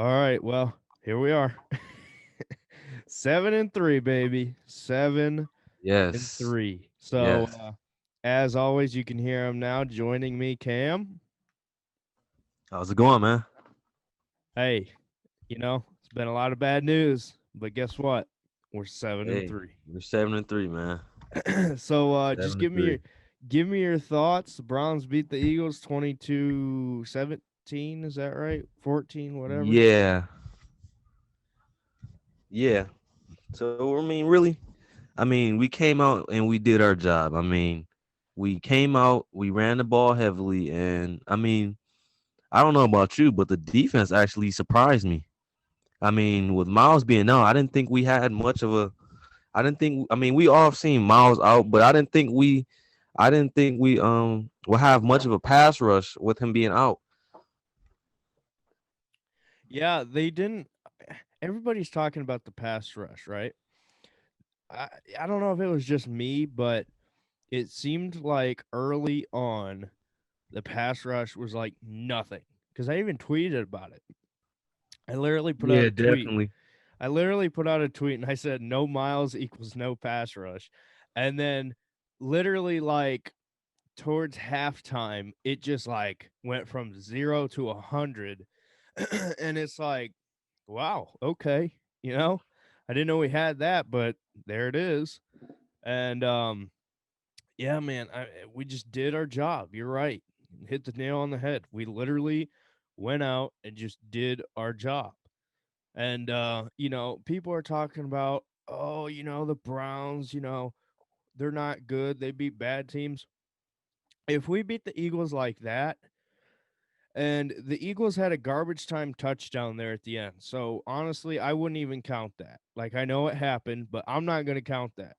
All right, well, here we are. 7-3, baby. 7 and Yes. 3. So, Yes. as always, you can hear him now joining me, Cam. How's it going, man? Hey, it's been a lot of bad news, but guess what? We're 7 and Hey, 3. we're 7-3, man. So, just 7-3. give me your thoughts. The Browns beat the Eagles 22-17, is that right? 14, whatever. Yeah. Yeah. So I mean, really, we came out and we did our job. We came out, we ran the ball heavily, and I don't know about you, but the defense actually surprised me. With Miles being out, I didn't think we had much of a. I didn't think. We all seen Miles out, but I didn't think we will have much of a pass rush with him being out. Yeah, they didn't. Everybody's talking about the pass rush, right? I I don't know if it was just me, but it seemed like early on the pass rush was like nothing. Because I even tweeted about it. I literally put out Yeah, a tweet. definitely. I literally put out a tweet and I said no miles equals no pass rush. And then literally like towards halftime, it just like went from 0 to 100. And it's like, wow, okay. You know, I didn't know we had that, but there it is. And yeah, man, we just did our job. You're right. Hit the nail on the head. We literally went out and just did our job. And people are talking about, oh, the Browns, they're not good. They beat bad teams. If we beat the Eagles like that, and the Eagles had a garbage time touchdown there at the end. So honestly, I wouldn't even count that. Like I know it happened, but I'm not going to count that.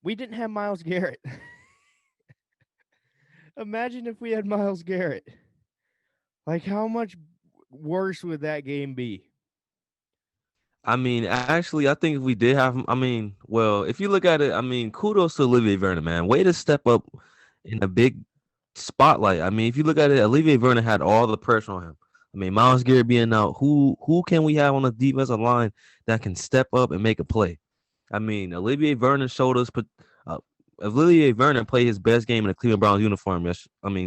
We didn't have Miles Garrett. Imagine if we had Miles Garrett. Like, how much worse would that game be? Actually, I think if we did have him, well, if you look at it, kudos to Olivier Vernon, man. Way to step up in a big spotlight. If you look at it, Olivier Vernon had all the pressure on him. Miles Garrett being out, who can we have on the defensive line that can step up and make a play? Olivier Vernon showed us. Uh, Olivier Vernon played his best game in the Cleveland Browns uniform.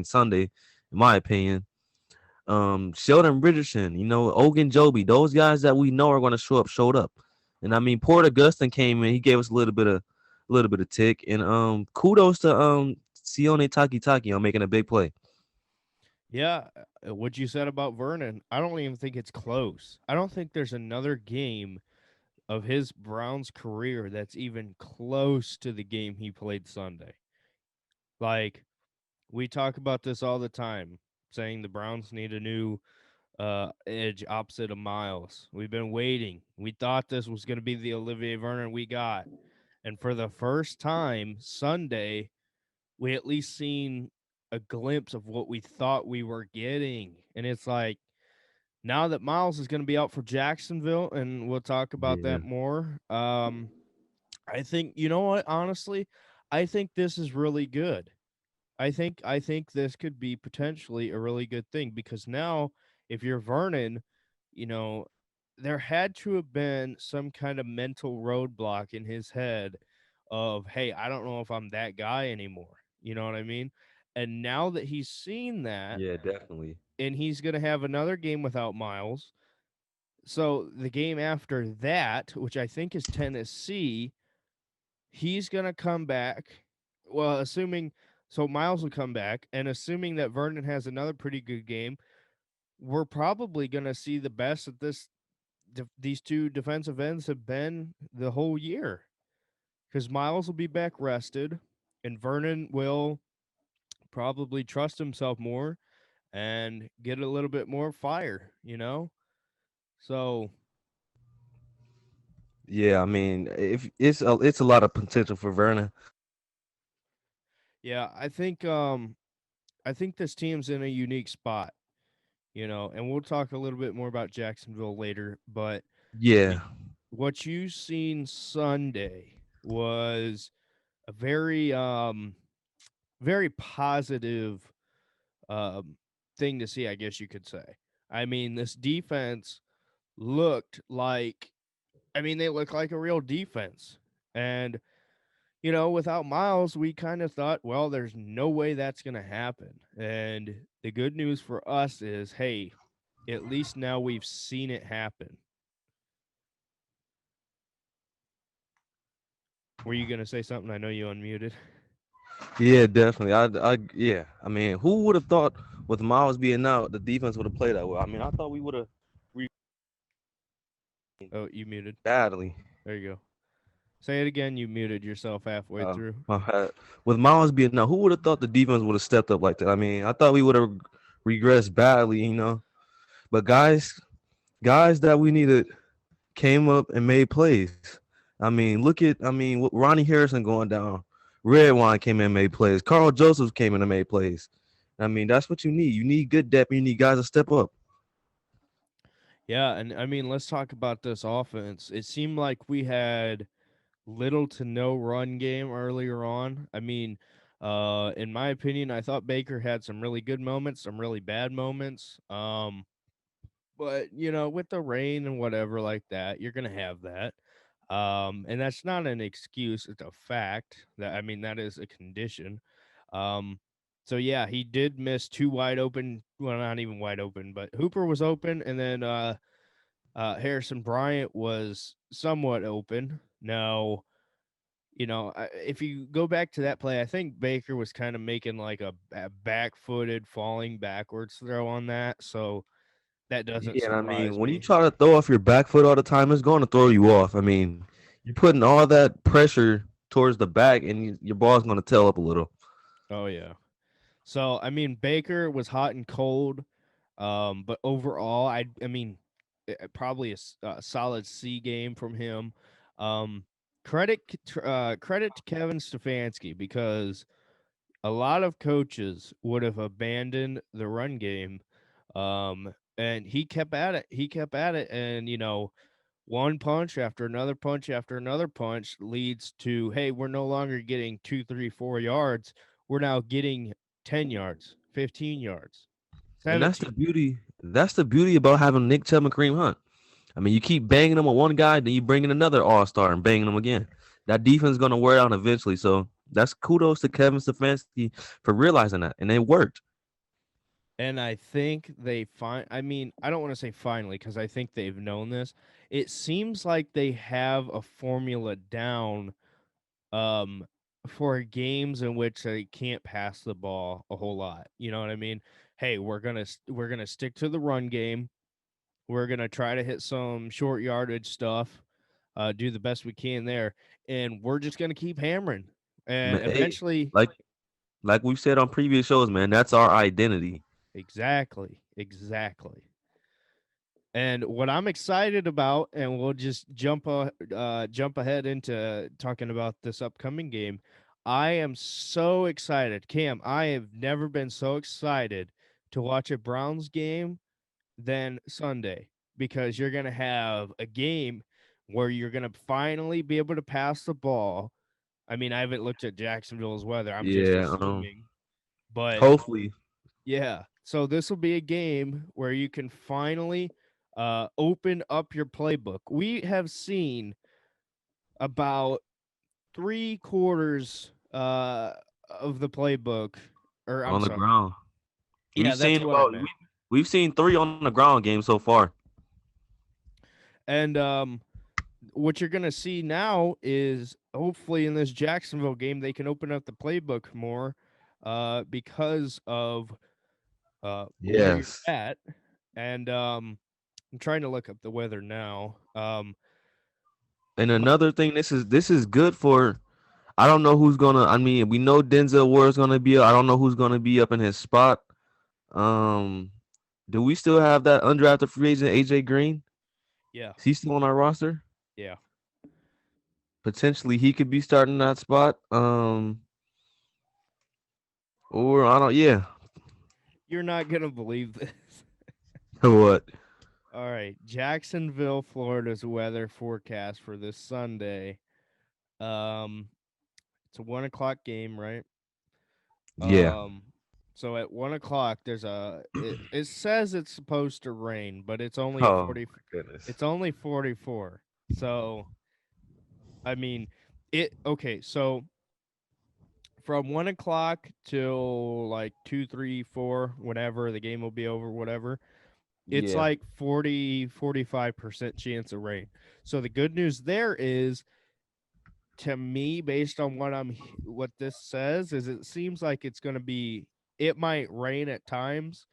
Sunday, in my opinion. Sheldon Richardson, Ogun Joby, those guys that we know are going to show up, showed up. And Port Augustin came in, he gave us a little bit of tick. And kudos to Sione Taki on making a big play. Yeah, what you said about Vernon, I don't even think it's close. I don't think there's another game of his Browns career that's even close to the game he played Sunday. Like, we talk about this all the time, saying the Browns need a new edge opposite of Miles. We've been waiting. We thought this was going to be the Olivier Vernon we got. And for the first time Sunday, we at least seen a glimpse of what we thought we were getting. And it's like now that Miles is going to be out for Jacksonville, and we'll talk about Yeah. that more. I think you know what, honestly, I think this is really good. I think this could be potentially a really good thing because now if you're Vernon, you know, there had to have been some kind of mental roadblock in his head of, hey, I don't know if I'm that guy anymore. You know what I mean? And now that he's seen that Yeah, definitely. and he's going to have another game without Miles. So the game after that, which I think is Tennessee, he's going to come back. Well, assuming so Miles will come back and assuming that Vernon has another pretty good game, we're probably going to see the best that these two defensive ends have been the whole year. Because Miles will be back rested, and Vernon will probably trust himself more and get a little bit more fire, So, Yeah, if it's a lot of potential for Vernon. yeah, I think this team's in a unique spot, and we'll talk a little bit more about Jacksonville later, but y- Yeah. what you seen Sunday was a very positive um thing to see, I guess you could say. I mean, this defense looked like, I mean, they look like a real defense. And, without Miles, we kind of thought, well, there's no way that's going to happen. And the good news for us is, hey, at least now we've seen it happen. Were you going to say something? I know you unmuted. Yeah, definitely. Yeah. I mean, who would have thought with Miles being out, the defense would have played that well? I mean, I thought we would have Oh, you muted. badly. There you go. Say it again. You muted yourself halfway through. My bad. With Miles being out, who would have thought the defense would have stepped up like that? I mean, I thought we would have regressed badly, But guys that we needed came up and made plays. I mean, with Ronnie Harrison going down, Redwine came in and made plays. Carl Josephs came in and made plays. I mean, that's what you need. You need good depth. You need guys to step up. Yeah, and I mean, let's talk about this offense. It seemed like we had little to no run game earlier on. I mean, in my opinion, I thought Baker had some really good moments, some really bad moments. But with the rain and whatever like that, you're gonna have that. And that's not an excuse; it's a fact. That I mean, that is a condition. Um, so yeah, he did miss two wide open. Well, not even wide open, but Hooper was open, and then Harrison Bryant was somewhat open. Now, if you go back to that play, I think Baker was kind of making like a back-footed falling backwards throw on that, so that doesn't Yeah, and I mean, surprise when you me. try to throw off your back foot all the time, it's going to throw you off. I mean, you're putting all that pressure towards the back, and your ball's going to tail up a little. Oh yeah. So I mean, Baker was hot and cold, but overall, I mean, probably a solid C game from him. Um, credit to Kevin Stefanski because a lot of coaches would have abandoned the run game. And he kept at it. He kept at it. And, one punch after another punch after another punch leads to, hey, we're no longer getting 2, 3, 4 yards. We're now getting 10 yards, 15 yards, And 17. That's the beauty about having Nick Chubb and Kareem Hunt. I mean, you keep banging them with one guy, then you bring in another All Star and banging them again. That defense is going to wear out eventually. So that's kudos to Kevin Stefanski for realizing that, and it worked. And I think I mean, I don't want to say finally because I think they've known this. It seems like they have a formula down um for games in which they can't pass the ball a whole lot. You know what I mean? Hey, we're going to stick to the run game. We're going to try to hit some short yardage stuff. Do the best we can there, and we're just going to keep hammering. And Hey, eventually, like we've said on previous shows, man, that's our identity. exactly. And what I'm excited about, and we'll just jump ahead into talking about this upcoming game. I am so excited, Cam. I have never been so excited to watch a Browns game than Sunday because you're gonna have a game where you're gonna finally be able to pass the ball. I mean, I haven't looked at Jacksonville's weather. I'm just Yeah. assuming, but Hopefully. yeah. So this will be a game where you can finally open up your playbook. We have seen about 3/4 of the playbook, or I'm On the sorry. ground. Yeah, that's what I meant. We've seen three on the ground games so far. And what you're gonna see now is hopefully in this Jacksonville game they can open up the playbook more because of where you're Yes. at. And I'm trying to look up the weather now. And But another thing, this is good for. I don't know who's gonna. I mean, we know Denzel Ward's gonna be. I don't know who's gonna be up in his spot. Um, do we still have that undrafted free agent AJ Green? yeah, Is he still on our roster? yeah, Potentially, he could be starting that spot. Or I don't. Yeah. you're not gonna believe this. What? All right, Jacksonville, Florida's weather forecast for this Sunday. Um, it's a 1 o'clock game, right? Yeah. Um, So at 1 o'clock, it says it's supposed to rain, but Oh my goodness. it's only 44. So I mean, it okay. So from 1 o'clock till like 2, 3, 4, whenever the game will be over, whatever, it's Yeah. like 45% chance of rain. So the good news there is, to me, based on what this says, is it seems like it's going to be, it might rain at times,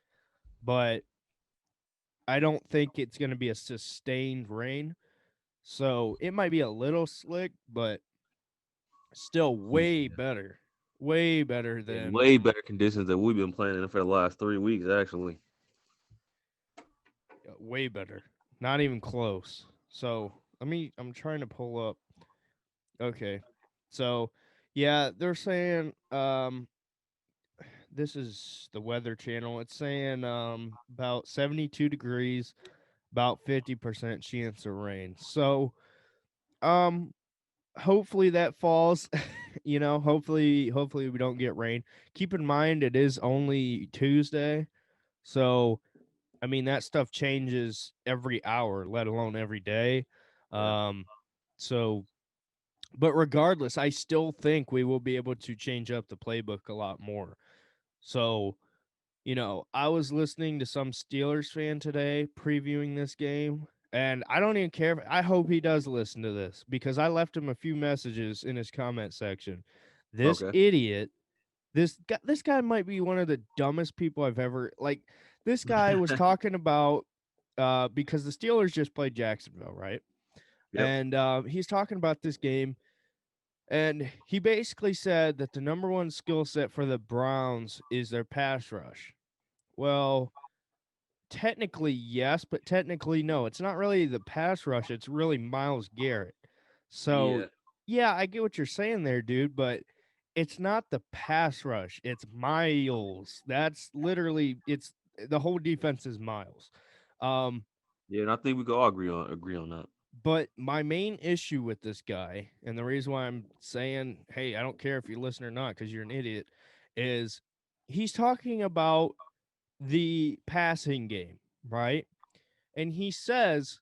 but I don't think it's going to be a sustained rain. So it might be a little slick, but still way better In than, way better conditions than we've been playing in for the last 3 weeks, actually. way better. Not even close. So I'm trying to pull up. Okay. So yeah, they're saying this is the Weather Channel. It's saying about 72 degrees, about 50% chance of rain. So um hopefully that falls. Hopefully we don't get rain. Keep in mind it is only Tuesday. So I mean that stuff changes every hour, let alone every day. Yeah. Um so but regardless, I still think we will be able to change up the playbook a lot more. So, I was listening to some Steelers fan today previewing this game, and I don't even care. I hope he does listen to this because I left him a few messages in his comment section. This Okay. idiot, this guy might be one of the dumbest people I've ever like. This guy was talking about because the Steelers just played Jacksonville, right? Yep. And he's talking about this game, and he basically said that the number one skill set for the Browns is their pass rush. Well, technically, yes, but technically, no. It's not really the pass rush, it's really Miles Garrett. So, Yeah. yeah, I get what you're saying there, dude, but it's not the pass rush, it's Miles. That's literally it's the whole defense is Miles. Um, Yeah, and I think we can all agree on that. But my main issue with this guy, and the reason why I'm saying, hey, I don't care if you listen or not because you're an idiot, is he's talking about the passing game, right? And he says,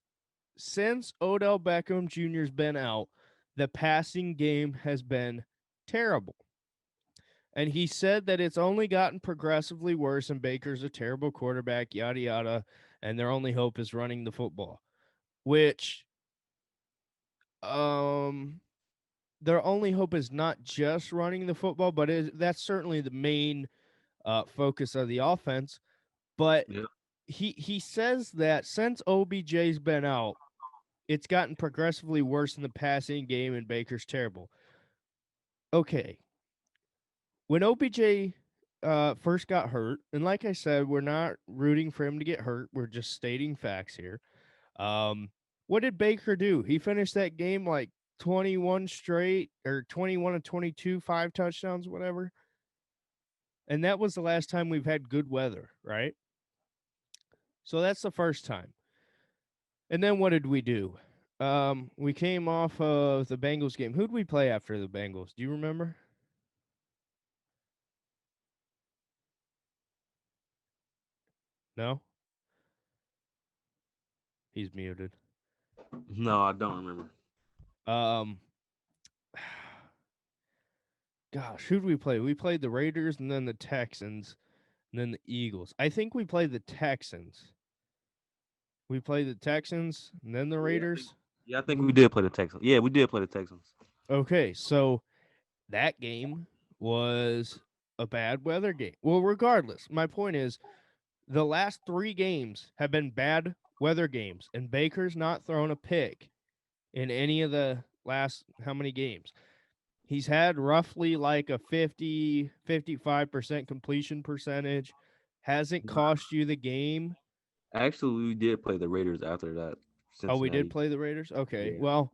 since Odell Beckham Jr.'s been out, the passing game has been terrible. And he said that it's only gotten progressively worse, and Baker's a terrible quarterback, yada, yada, and their only hope is running the football, which, um, their only hope is not just running the football, but that's certainly the main focus of the offense. But Yeah. he says that since OBJ's been out, it's gotten progressively worse in the passing game, and Baker's terrible. Okay, when OBJ first got hurt, and like I said, we're not rooting for him to get hurt. We're just stating facts here. Um, what did Baker do? He finished that game like 21 straight or 21 and 22, 5 touchdowns, whatever. And that was the last time we've had good weather, right? So that's the first time. And then what did we do? We came off of the Bengals game. Who'd we play after the Bengals? Do you remember? No? He's muted. No, I don't remember. Um Gosh, who'd we play? We played the Raiders and then the Texans and then the Eagles. I think we played the Texans. We played the Texans and then the Yeah, I think. Raiders. Yeah, I think we did play the Texans. Yeah, we did play the Texans. Okay, so that game was a bad weather game. Well, regardless, my point is the last 3 games have been bad weather games, and Baker's not thrown a pick in any of the last how many games. He's had roughly like a 55% completion percentage, hasn't Nah, cost you the game. actually, we did play the Raiders after that. Oh, we did Cincinnati. play the Raiders? Okay. Yeah. Well,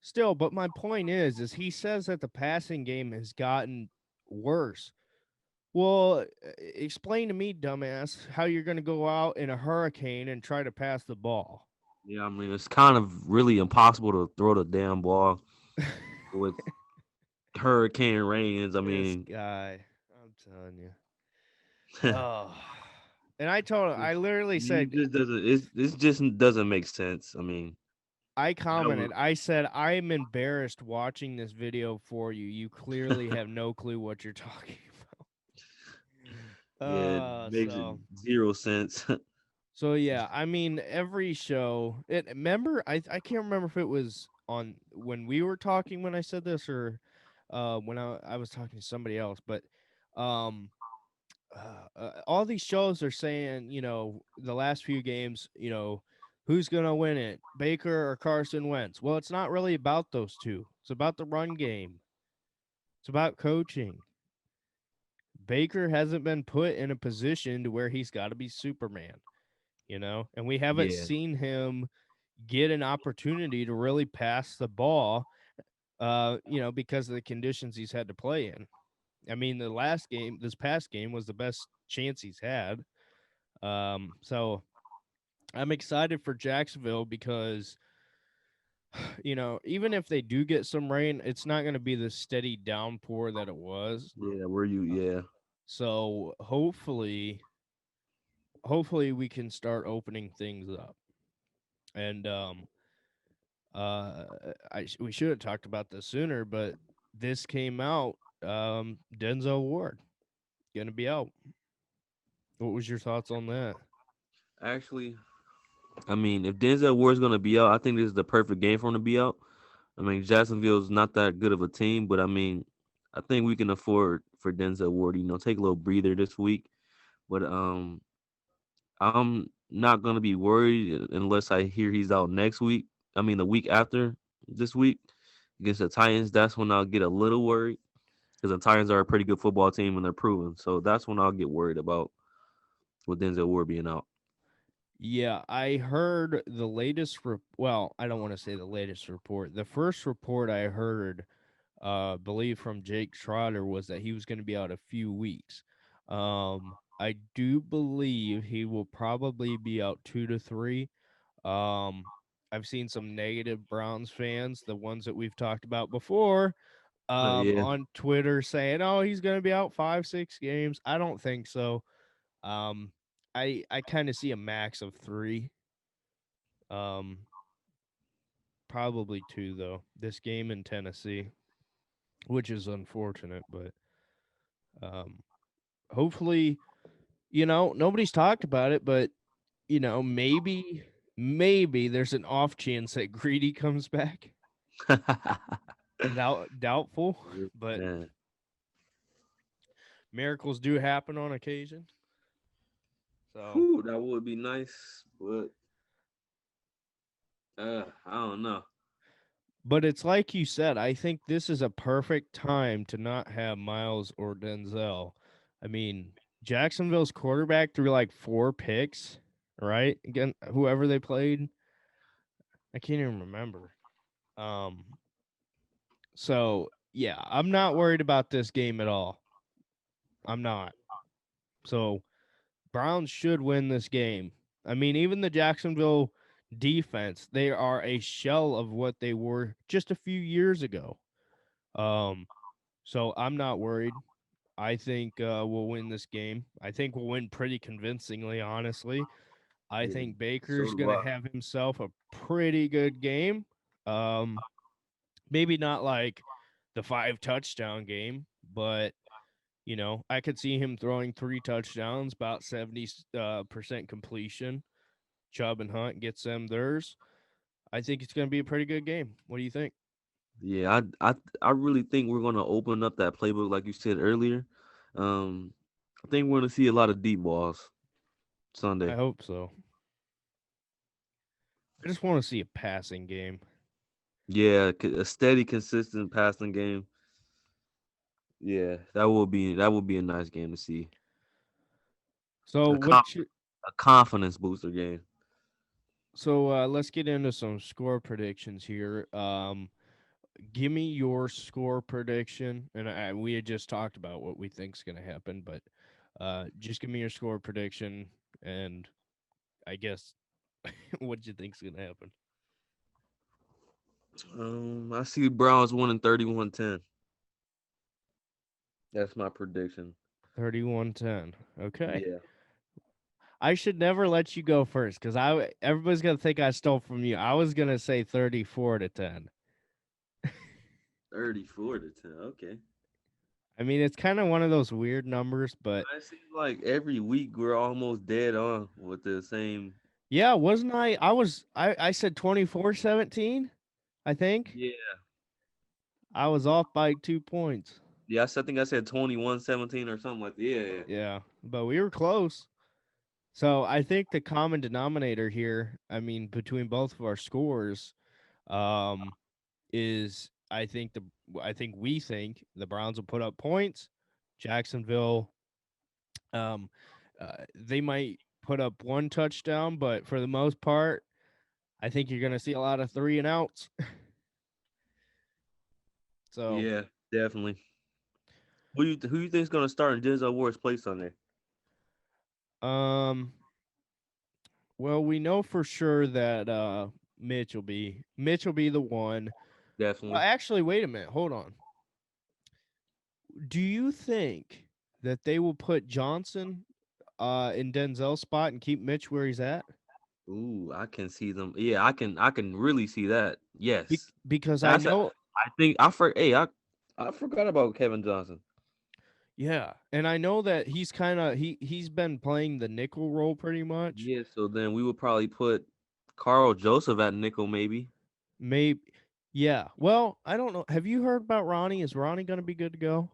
still, but my point is he says that the passing game has gotten worse. Well, explain to me, dumbass, how you're going to go out in a hurricane and try to pass the ball. Yeah, I mean, it's kind of really impossible to throw the damn ball with hurricane rains. I This mean, guy, I'm telling you. Oh, and I literally It said, just doesn't. It just doesn't make sense. I mean, I that was commented, I said, I'm embarrassed watching this video for you. You clearly have no clue what you're talking about. yeah, it makes it So zero sense. So yeah, I mean every show. It remember I can't remember if it was on when we were talking when I said this or when I was talking to somebody else, but um all these shows are saying, the last few games, who's going to win it, Baker or Carson Wentz. Well, it's not really about those two. It's about the run game. It's about coaching. Baker hasn't been put in a position to where he's got to be Superman, and we haven't Yeah, seen him get an opportunity to really pass the ball, because of the conditions he's had to play in. I mean, this past game was the best chance he's had. So I'm excited for Jacksonville because, even if they do get some rain, it's not going to be the steady downpour that it was. yeah. Were you? Yeah. So hopefully we can start opening things up. And we should have talked about this sooner, but this came out. Denzel Ward gonna be out. What was your thoughts on that? Actually, I mean, if Denzel Ward's gonna be out, I think this is the perfect game for him to be out. I mean, Jacksonville's not that good of a team, but I mean, I think we can afford for Denzel Ward. Take a little breather this week. But I'm not gonna be worried unless I hear he's out next week. I mean, the week after this week against the Titans. That's when I'll get a little worried because the Titans are a pretty good football team and they're proven. So that's when I'll get worried about with Denzel Ward being out. Yeah, I heard the latest. Well, I don't want to say the latest report. The first report I heard, believe from Jake Trotter, was that he was going to be out a few weeks. I do believe he will probably be out 2 to 3. Um, I've seen some negative Browns fans, the ones that we've talked about before, Yeah, on Twitter saying, "Oh, he's going to be out 5, 6 games." I don't think so. Um, I kind of see a max of 3. Um, Probably 2 though. This game in Tennessee, which is unfortunate, but um, hopefully, nobody's talked about it, but maybe there's an off chance that Greedy comes back. Doubtful, but yeah. miracles do happen on occasion. So, Whew, that would be nice, but I don't know. but it's like you said, I think this is a perfect time to not have Miles or Denzel. I mean, Jacksonville's quarterback threw like 4 picks, right? Again, whoever they played, I can't even remember. Um, so yeah, I'm not worried about this game at all. I'm not. So Browns should win this game. I mean, even the Jacksonville defense, they are a shell of what they were just a few years ago. Um, so I'm not worried. I think we'll win this game. I think we'll win pretty convincingly, honestly. I Yeah, think so Baker's do going to I. have himself a pretty good game. Um, Maybe not like the 5 touchdown game, but I could see him throwing 3 touchdowns, about 70 percent completion. Chubb and Hunt gets them theirs. I think it's going to be a pretty good game. What do you think? Yeah, I really think we're gonna open up that playbook like you said earlier. Um, I think we're gonna see a lot of deep balls I Sunday. hope so. I just want to see a passing game. Yeah, a steady, consistent passing game. Yeah, that would be a nice game to see. So A con- what you, a confidence booster game. let's get into some score predictions here. Give me your score prediction, and we had just talked about what we think's going to happen, but just give me your score prediction, and I guess what you think's going to happen. I see Browns winning 31-10. That's my prediction. 31-10. Okay. Yeah, I should never let you go first because everybody's gonna think I stole from you. I was gonna say 34-10. 34-10. Okay. I mean, it's kind of one of those weird numbers, but It seems like every week we're almost dead on with the same. yeah, wasn't I said 24-17, I think. Yeah. I was off by 2 points. Yes, I think I said 21-17 or something like that. Yeah, yeah. Yeah, but we were close. So I think the common denominator here, I mean, between both of our scores, um, is I think we think the Browns will put up points. Jacksonville, um, they might put up one touchdown, but for the most part, I think you're going to see a lot of three and outs. So, Yeah, definitely. Who you think's gonna start in Denzel Ward's place on there? um, well, we know for sure that Mitch will be the one. Well, Definitely. actually, wait a minute, hold on. Do you think that they will put Johnson in Denzel's spot and keep Mitch where he's at? Ooh, I can see them. Yeah, I can really see that. Yes. Because I That's a, know, I think I forgot about Kevin Johnson. yeah, and I know that he's kind of he's been playing the nickel role pretty much. Yeah, so then we would probably put Carl Joseph at nickel maybe. Maybe, yeah. Well, I don't know. Have you heard about Ronnie? Is Ronnie gonna be good to go?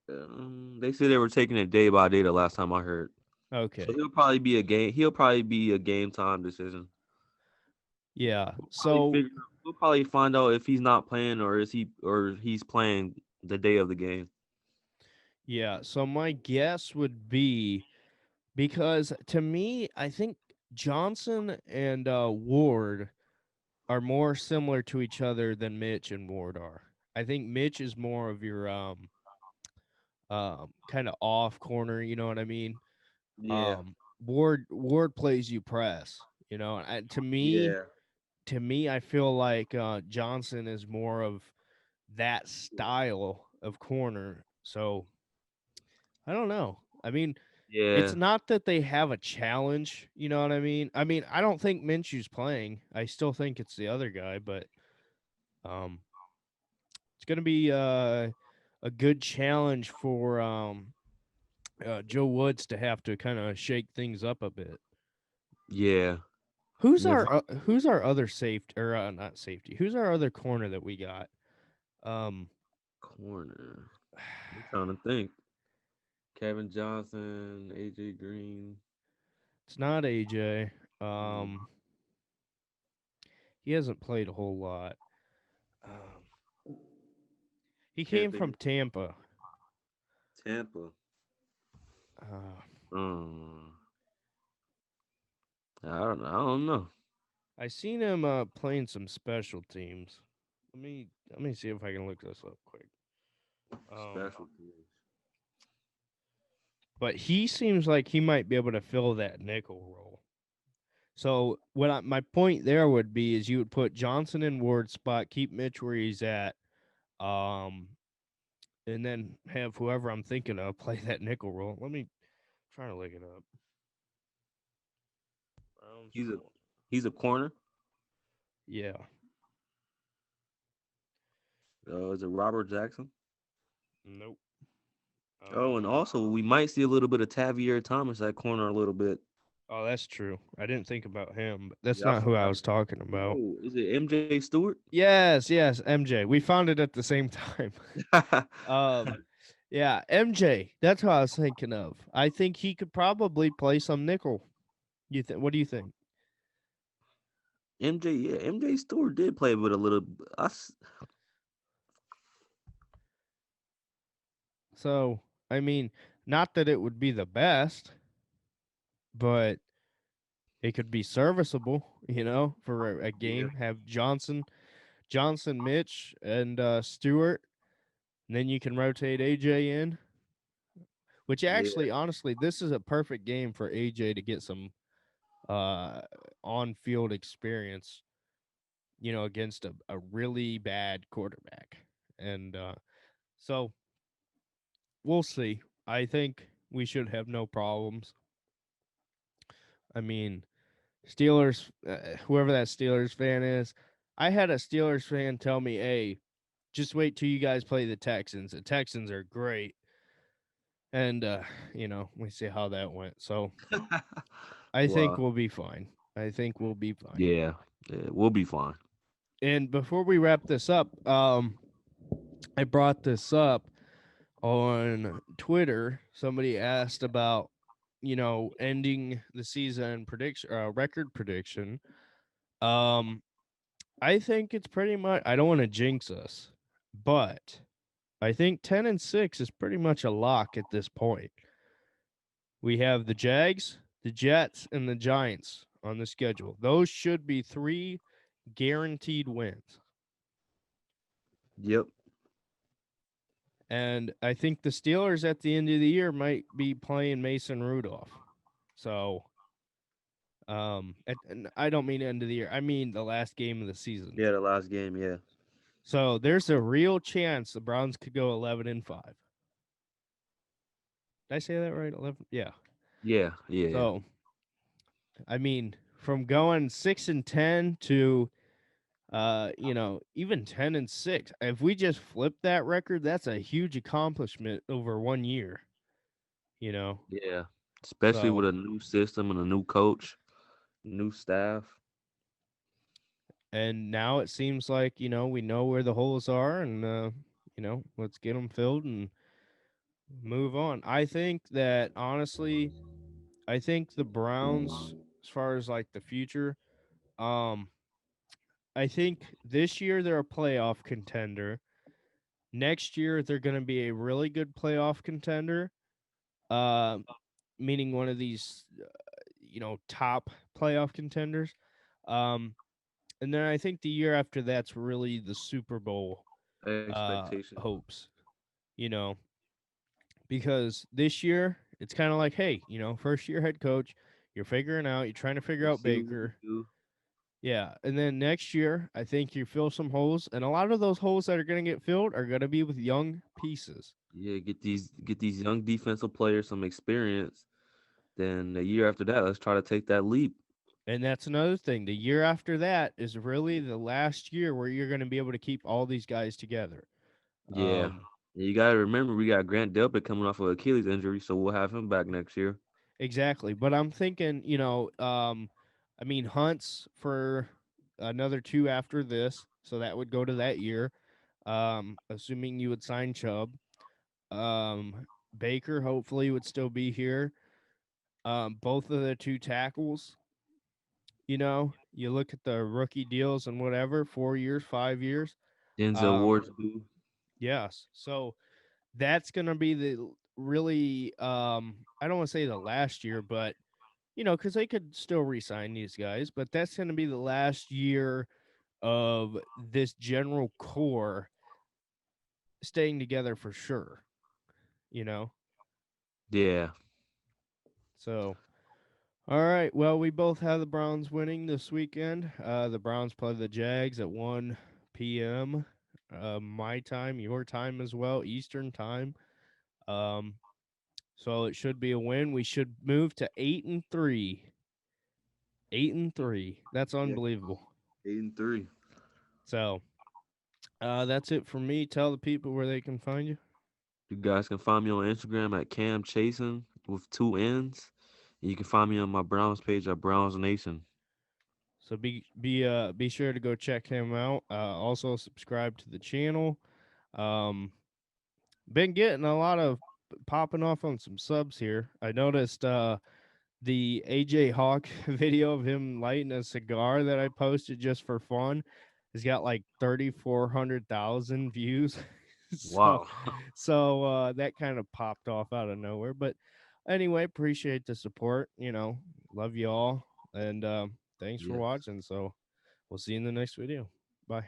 They said they were taking it day by day the last time I heard. So Okay, he'll probably be a game time decision. yeah. We'll probably So figure we'll probably find out if he's not playing or he's playing the day of the game. yeah. So my guess would be because to me, I think Johnson and Ward are more similar to each other than Mitch and Ward are. I think Mitch is more of your kind of off corner, you know what I mean? Yeah. Um Ward plays you press, you know. And Yeah. to me I feel like Johnson is more of that style of corner. So, I don't know. I mean, it's Yeah. not that they have a challenge, you know what I mean? I mean, I don't think Minshew's playing. I still think it's the other guy, but um it's going to be a good challenge for Joe Woods to have to kind of shake things up a bit. Yeah. Who's our other safety or not safety? Who's our other corner that we got? Um, Corner. I'm trying to think. Kevin Johnson, AJ Green. it's not AJ. Hmm, Um, he hasn't played a whole lot. Um, he Can't came think from of Tampa. Tampa. Uh, Um, I don't know. I seen him playing some special teams. Let me see if I can look this up quick. Um, Special teams. but he seems like he might be able to fill that nickel role. So my point there would be is you would put Johnson in Ward's spot, keep Mitch where he's at, um, and then have whoever I'm thinking of play that nickel role. Let me try to look it up. Browns He's a corner. he's a corner. Yeah. Is it Robert Jackson? Nope. Oh, and Um. also we might see a little bit of Tavier Thomas at corner a little bit. Oh, that's true. I didn't think about him, but that's Yeah, I not who I forgot. was talking about. Oh, is it MJ Stewart? Yes, yes, MJ. We found it at the same time. um, yeah, MJ. That's who I was thinking of. I think he could probably play some nickel. You think? What do you think? MJ, yeah, MJ Stewart did play with a little. So, I mean, not that it would be the best, but it could be serviceable. You know, for a Yeah, game. Have Johnson, Mitch, and Stewart, and then you can rotate AJ in. Which yeah, actually, honestly, this is a perfect game for AJ to get some uh on field experience, you know, against a really bad quarterback. And so we'll see. I think we should have no problems. I mean, Steelers, whoever that Steelers fan is, I had a Steelers fan tell me, "Hey, just wait till you guys play the Texans. The Texans are great." And we see how that went. So I think Wow. we'll be fine. I think we'll be fine. Yeah, yeah, we'll be fine. And before we wrap this up, I brought this up on Twitter. Somebody asked about, ending the season prediction, record prediction. Um, I think it's pretty much. I don't want to jinx us, but I think 10-6 is pretty much a lock at this point. We have the Jags, the Jets, and the Giants on the schedule. Those should be three guaranteed wins. Yep. And I think the Steelers at the end of the year might be playing Mason Rudolph. So, and I don't mean end of the year. I mean the last game of the season. Yeah, the last game. Yeah. So there's a real chance the Browns could go 11-5. Did I say that right? 11. Yeah. Yeah. Yeah. So I mean, from going 6-10 to even 10-6. If we just flip that record, that's a huge accomplishment over 1 year. You know, Yeah. Especially with so a new system and a new coach, new staff. and now it seems like we know where the holes are, and let's get them filled and move on. I think that honestly, I think the Browns, as far as like the future, um, I think this year they're a playoff contender. Next year they're going to be a really good playoff contender. Uh, Meaning one of these, top playoff contenders. Um, and then I think the year after that's really the Super Bowl Expectation. hopes, you know, because this year it's kind of like, hey, first year head coach, you're figuring out, you're trying to figure Let's out see what we can Baker. do. Yeah. And then next year, I think you fill some holes, and a lot of those holes that are going to get filled are going to be with young pieces. Yeah, get these young defensive players some experience. Then the year after that, let's try to take that leap. And that's another thing. The year after that is really the last year where you're going to be able to keep all these guys together. Yeah. Um, And you gotta remember we got Grant Delpit coming off of Achilles injury, so we'll have him back next year. exactly. But I'm thinking, I mean, Hunt's for another two after this, so that would go to that year. Assuming you would sign Chubb. Baker hopefully would still be here. Both of the two tackles, you look at the rookie deals and whatever, 4 years, 5 years. Denzel Um, Ward's due. yes. So that's gonna be the really I don't want to say the last year, but because they could still re-sign these guys, but that's gonna be the last year of this general core staying together for sure. You know, Yeah. so all right. Well, we both have the Browns winning this weekend. The Browns play the Jags at 1 p.m. My time, your time as well, Eastern time. Um, so it should be a win. We should move to 8-3. 8-3. That's Yeah. unbelievable. 8-3. So that's it for me. Tell the people where they can find you. You guys can find me on Instagram at Cam Chasen with two N's. And you can find me on my Browns page at Browns Nation. So be sure to go check him out. Also subscribe to the channel. Um, been getting a lot of popping off on some subs here. I noticed the AJ Hawk video of him lighting a cigar that I posted just for fun has got like 3,400,000 views. so Wow. that kind of popped off out of nowhere. But anyway, appreciate the support. Love you all, and thanks for Yes. watching. So we'll see you in the next video. Bye.